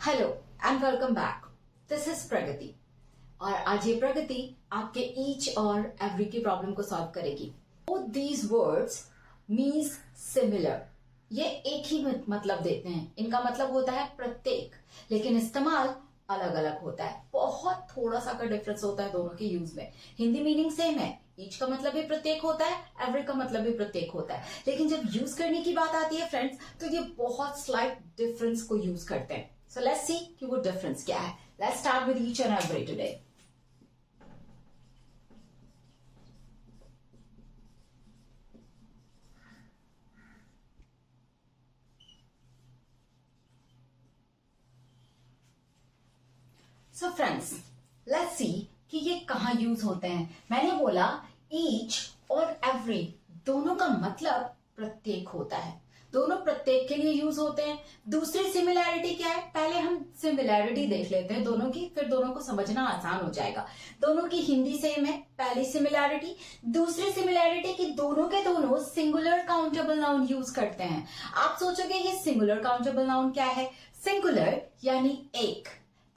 Hello and welcome back. This is Pragati और आज ये प्रगति आपके ईच और एवरी की प्रॉब्लम को सॉल्व करेगी। Both these words means similar. ये एक ही मतलब देते हैं। इनका मतलब होता है प्रत्येक, लेकिन इस्तेमाल अलग अलग होता है। बहुत थोड़ा सा का डिफरेंस होता है दोनों के यूज में। हिंदी मीनिंग सेम है, ईच का मतलब भी प्रत्येक होता है, एवरी का मतलब भी प्रत्येक होता है, लेकिन जब यूज करने की बात आती है फ्रेंड्स तो ये बहुत स्लाइट डिफरेंस को यूज करते हैं। सो लेट्स सी कि वो डिफरेंस क्या है। Let's start with each and every today. So friends let's see कि ये कहां यूज होते हैं। मैंने बोला ईच और एवरी दोनों का मतलब प्रत्येक होता है, दोनों प्रत्येक के लिए यूज होते हैं। दूसरी सिमिलैरिटी क्या है, पहले हम सिमिलैरिटी देख लेते हैं दोनों की, फिर दोनों को समझना आसान हो जाएगा। दोनों की हिंदी सेम है, पहली सिमिलैरिटी। दूसरी सिमिलैरिटी कि दोनों के दोनों सिंगुलर काउंटेबल नाउन यूज करते हैं। आप सोचोगे ये सिंगुलर काउंटेबल नाउन क्या है? सिंगुलर यानी एक,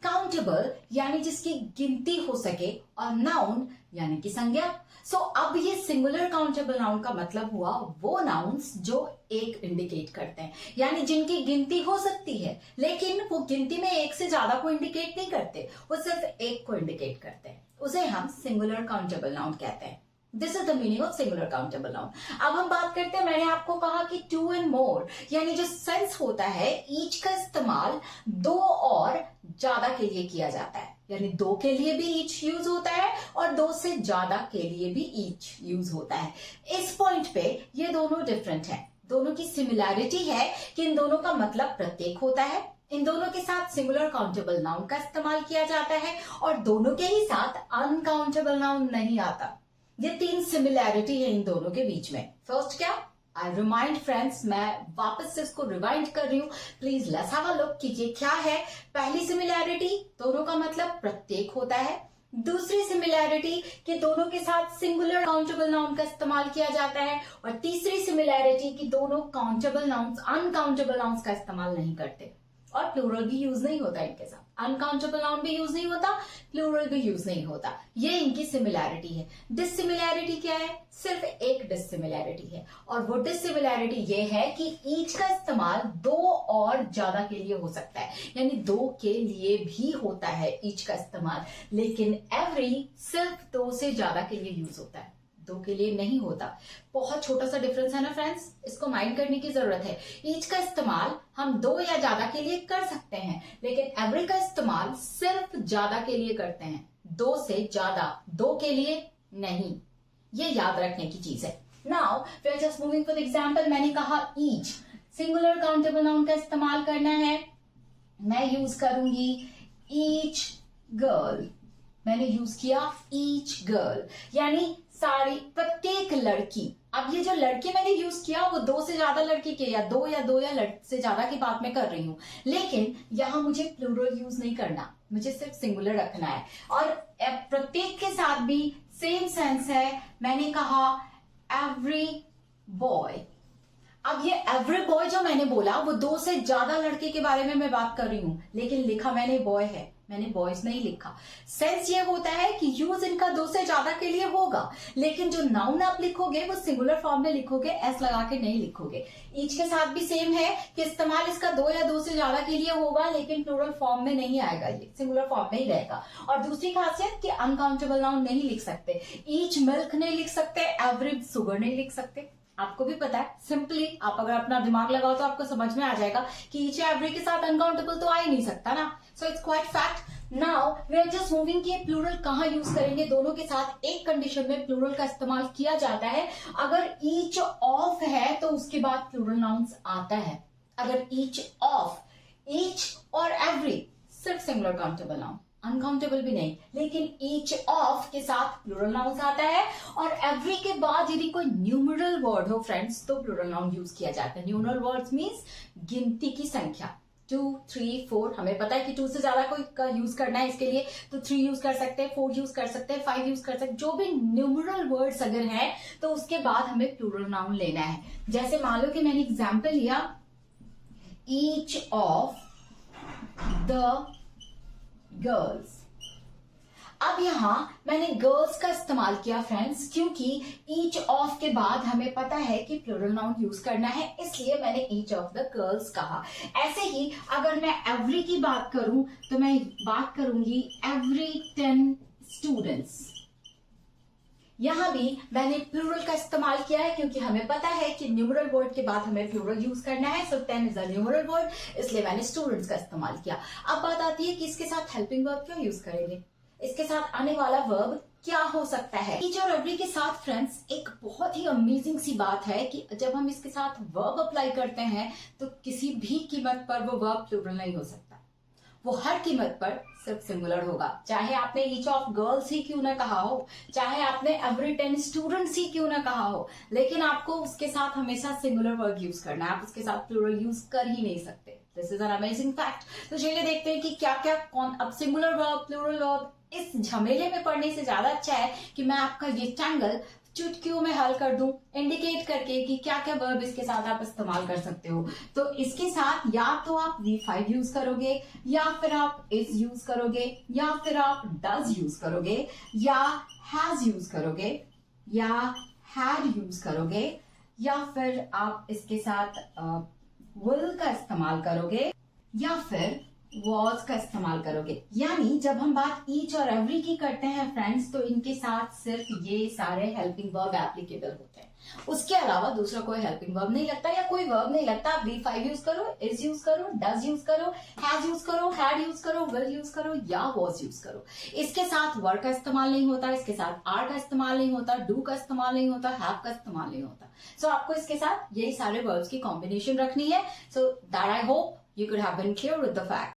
काउंटेबल यानी जिसकी गिनती हो सके, और नाउन यानी कि संज्ञा। सो अब ये सिंगुलर काउंटेबल नाउन का मतलब हुआ वो नाउन्स जो एक इंडिकेट करते हैं, यानी जिनकी गिनती हो सकती है लेकिन वो गिनती में एक से ज्यादा को इंडिकेट नहीं करते, वो सिर्फ एक को इंडिकेट करते हैं। उसे हम सिंगुलर काउंटेबल नाउन कहते हैं। This is the meaning of singular countable noun. अब हम बात करते हैं, मैंने आपको कहा कि टू एंड मोर यानी जो सेंस होता है, ईच का इस्तेमाल दो और ज्यादा के लिए किया जाता है, यानी दो के लिए भी ईच यूज होता है और दो से ज्यादा के लिए भी ईच यूज होता है। इस पॉइंट पे ये दोनों डिफरेंट हैं। दोनों की सिमिलैरिटी है कि इन दोनों का मतलब प्रत्येक होता है, इन दोनों के साथ सिंगुलर काउंटेबल नाउन का इस्तेमाल किया जाता है, और दोनों के ही साथ अनकाउंटेबल नाउन नहीं आता। ये तीन सिमिलैरिटी है इन दोनों के बीच में। फर्स्ट क्या? आई रिमाइंड फ्रेंड्स, मैं वापस से इसको रिवाइंड कर रही हूं, please let's have a look कि ये क्या है। पहली सिमिलैरिटी, दोनों का मतलब प्रत्येक होता है। दूसरी सिमिलैरिटी कि दोनों के साथ सिंगुलर काउंटेबल नाउन का इस्तेमाल किया जाता है। और तीसरी सिमिलैरिटी कि दोनों काउंटेबल नाउन्स अनकाउंटेबल नाउन्स का इस्तेमाल नहीं करते, और प्लूरल भी यूज नहीं होता इनके साथ। अनकाउंटेबल नाउन भी यूज नहीं होता, प्लूरल भी यूज नहीं होता। ये इनकी सिमिलैरिटी है। डिसिमिलैरिटी क्या है? सिर्फ एक डिसिमिलैरिटी है, और वो डिसिमिलैरिटी ये है कि ईच का इस्तेमाल दो और ज्यादा के लिए हो सकता है, यानी दो के लिए भी होता है ईच का इस्तेमाल, लेकिन एवरी सिर्फ दो से ज्यादा के लिए यूज होता है, दो के लिए नहीं होता। बहुत छोटा सा डिफरेंस है ना फ्रेंड्स, इसको माइंड करने की जरूरत है। ईच का इस्तेमाल हम दो या ज्यादा के लिए कर सकते हैं, लेकिन एवरी का इस्तेमाल सिर्फ ज्यादा के लिए करते हैं, दो से ज्यादा, दो के लिए नहीं। ये याद रखने की चीज है। Now we are just moving for example. मैंने कहा ईच, सिंगुलर काउंटेबल नाउन का इस्तेमाल करना है, मैं यूज करूंगी ईच गर्ल। मैंने यूज किया ईच गर्ल, यानी सारी, प्रत्येक लड़की। अब ये जो लड़की मैंने यूज किया वो दो से ज्यादा लड़की के, या दो से ज्यादा की बात मैं कर रही हूं, लेकिन यहां मुझे प्लूरल यूज नहीं करना, मुझे सिर्फ सिंगुलर रखना है। और प्रत्येक के साथ भी सेम सेंस है। मैंने कहा एवरी बॉय। अब ये एवरी बॉय जो मैंने बोला वो दो से ज्यादा लड़के के बारे में मैं बात कर रही हूं, लेकिन लिखा मैंने बॉय है, मैंने बॉयज नहीं लिखा। सेंस ये होता है कि यूज इनका दो से ज्यादा के लिए होगा, लेकिन जो नाउन आप लिखोगे वो सिंगुलर फॉर्म में लिखोगे, एस लगा के नहीं लिखोगे। ईच के साथ भी सेम है कि इस्तेमाल इसका दो या दो से ज्यादा के लिए होगा, लेकिन प्लूरल फॉर्म में नहीं आएगा, ये सिंगुलर फॉर्म में ही रहेगा। और दूसरी खासियत कि अनकाउंटेबल नाउन नहीं लिख सकते, ईच मिल्क नहीं लिख सकते, एवरी शुगर नहीं लिख सकते। आपको भी पता है, सिंपली आप अगर अपना दिमाग लगाओ तो आपको समझ में आ जाएगा कि ईच या एवरी के साथ अनकाउंटेबल तो आ ही नहीं सकता ना। So it's quite fact. Now we are just moving कि प्लूरल कहां यूज करेंगे। दोनों के साथ एक कंडीशन में प्लूरल का इस्तेमाल किया जाता है, अगर ईच ऑफ है तो उसके बाद प्लूरल नाउन्स आता है। अगर ईच ऑफ, ईच और एवरी सिर्फ सिंगुलर काउंटेबल नाउन, अनकाउंटेबल भी नहीं, लेकिन ईच ऑफ के साथ प्लूरल नाउन आता है। और एवरी के बाद यदि कोई न्यूमरल वर्ड हो फ्रेंड्स तो प्लूरल नाउन यूज किया जाता है। न्यूमरल वर्ड्स मींस गिनती की संख्या, 2, 3, 4। हमें पता है कि 2 से ज्यादा कोई का यूज करना है इसके लिए, तो 3 यूज कर सकते हैं, 4 यूज कर सकते हैं, 5 यूज कर सकते हैं। जो भी न्यूमरल वर्ड्स अगर हैं तो उसके बाद हमें प्लूरल नाउन लेना है। जैसे मान लो कि मैंने एग्जाम्पल लिया ईच ऑफ द गर्ल्स। अब यहां मैंने गर्ल्स का इस्तेमाल किया फ्रेंड्स, क्योंकि ईच ऑफ के बाद हमें पता है कि प्लूरल नाउन यूज करना है, इसलिए मैंने ईच ऑफ द गर्ल्स कहा। ऐसे ही अगर मैं एवरी की बात करूं तो मैं बात करूंगी एवरी 10 स्टूडेंट्स। यहां भी मैंने प्लूरल का इस्तेमाल किया है, क्योंकि हमें पता है कि न्यूमरल वर्ड के बाद हमें प्लूरल यूज करना है। सो 10 इज अ न्यूमरल वर्ड, इसलिए मैंने स्टूडेंट्स का इस्तेमाल किया। अब बात आती है कि इसके साथ हेल्पिंग वर्ब क्यों यूज करेंगे, इसके साथ आने वाला वर्ब क्या हो सकता है। ईच और एवरी के साथ फ्रेंड्स एक बहुत ही अमेजिंग सी बात है कि जब हम इसके साथ वर्ब अप्लाई करते हैं तो किसी भी कीमत पर वो वर्ब प्लूरल नहीं हो सकता, वो हर कीमत पर सिर्फ सिंगुलर होगा। चाहे आपने ईच ऑफ गर्ल्स ही क्यों ना कहा हो, चाहे आपने एवरी 10 स्टूडेंट्स ही क्यों ना कहा हो, लेकिन आपको उसके साथ हमेशा सिंगुलर वर्ब यूज करना है, आप उसके साथ प्लूरल यूज कर ही नहीं सकते। This is an amazing fact. तो चलिए देखते हैं कि क्या क्या कौन, अब सिंगुलर वर्ब प्लूरल वर्ब इस झमेले में पढ़ने से ज्यादा अच्छा है कि मैं आपका ये ट्रायंगल चुटकियों में हल कर दूं, इंडिकेट करके कि क्या क्या वर्ब इसके साथ आप इस्तेमाल कर सकते हो। तो इसके साथ या तो आप V5 यूज करोगे, या फिर आप इज यूज करोगे, या फिर आप डज यूज करोगे, या हैज यूज करोगे, या हैड यूज करोगे, या फिर आप इसके साथ विल का इस्तेमाल करोगे, या फिर वॉज का इस्तेमाल करोगे। यानी जब हम बात ईच और एवरी की करते हैं फ्रेंड्स, तो इनके साथ सिर्फ ये सारे हेल्पिंग वर्ब एप्लीकेबल होते हैं, उसके अलावा दूसरा कोई हेल्पिंग वर्ब नहीं लगता या कोई वर्ब नहीं लगता। आप V5 यूज करो, इज यूज करो, डज यूज करो, हैज यूज करो, हैड यूज करो, विल यूज करो, या वॉज यूज करो। इसके साथ वर्ड का इस्तेमाल नहीं होता, इसके साथ आर का इस्तेमाल नहीं होता, डू का इस्तेमाल नहीं होता, हैव का इस्तेमाल नहीं होता। सो आपको इसके साथ यही सारे वर्ब्स की कॉम्बिनेशन रखनी है। So that I hope you could have been clear with the fact.